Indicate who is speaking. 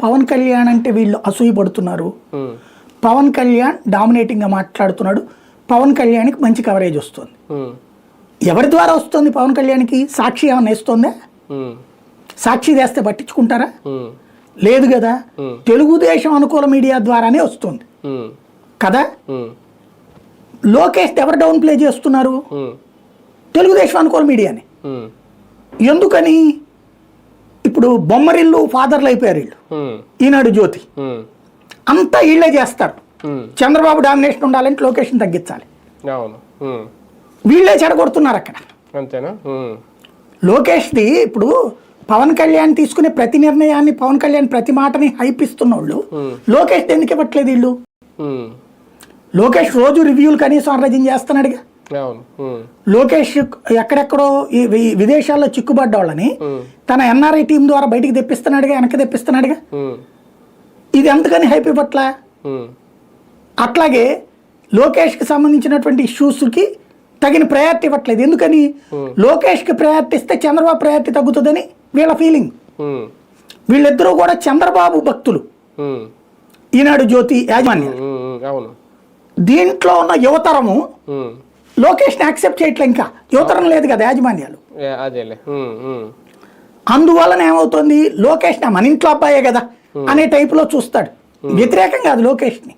Speaker 1: పవన్ కళ్యాణ్ అంటే వీళ్ళు అసూయ పడుతున్నారు. పవన్ కళ్యాణ్ డామినేటింగ్గా మాట్లాడుతున్నాడు, పవన్ కళ్యాణ్కి మంచి కవరేజ్ వస్తుంది. ఎవరి ద్వారా వస్తుంది పవన్ కళ్యాణ్కి? సాక్షి ఏమన్నా వేస్తుందా? సాక్షి వేస్తే పట్టించుకుంటారా? లేదు కదా. తెలుగుదేశం అనుకూల మీడియా ద్వారానే వస్తుంది కదా. లోకేష్ ఎవరు డౌన్ ప్లే చేస్తున్నారు? తెలుగుదేశం అనుకూల మీడియాని. ఎందుకని? ఇప్పుడు బొమ్మరిల్లు ఫాదర్లు అయిపోయారు వీళ్ళు. ఈనాడు జ్యోతి అంతా వీళ్ళే చేస్తారు. చంద్రబాబు డామినేషన్ ఉండాలంటే లోకేషన్ తగ్గించాలి. వీళ్ళే చెడగొడుతున్నారు అక్కడ. లోకేష్ది ఇప్పుడు పవన్ కళ్యాణ్ తీసుకునే ప్రతి నిర్ణయాన్ని, పవన్ కళ్యాణ్ ప్రతి మాటని హైప్ ఇస్తున్న వాళ్ళు లోకేష్ ఎందుకు ఇవ్వట్లేదు వీళ్ళు? లోకేష్ రోజు రివ్యూలు కనీసం అర్రజం చేస్తున్నాడుగా. లోకేష్ ఎక్కడెక్కడో విదేశాల్లో చిక్కుబడ్డ వాళ్ళని తన ఎన్ఆర్ఐ టీం ద్వారా బయటికి తెప్పిస్తున్నాడుగా, వెనక్కి తెప్పిస్తున్నాడుగా. ఇది ఎందుకని హైప్ ఇవ్వట్లా? అట్లాగే లోకేష్కి సంబంధించినటువంటి ఇష్యూస్కి తగిన ప్రయారిటీ ఇవ్వట్లేదు. ఎందుకని? లోకేష్కి ప్రయారిటీ ఇస్తే చంద్రబాబు ప్రయారిటీ తగ్గుతుందని వీళ్ళ ఫీలింగ్. వీళ్ళిద్దరూ కూడా చంద్రబాబు భక్తులు. ఈనాడు జ్యోతి యాజమాన్యం దీంట్లో ఉన్న యువతరము లోకేష్ని యాక్సెప్ట్ చేయట్లే. ఇంకా యువతరం లేదు కదా యాజమాన్యాలు. అందువలన ఏమవుతుంది, లోకేష్ని మన ఇంట్లో అబ్బాయే కదా అనే టైపులో చూస్తాడు. వ్యతిరేకం కాదు లోకేష్ని.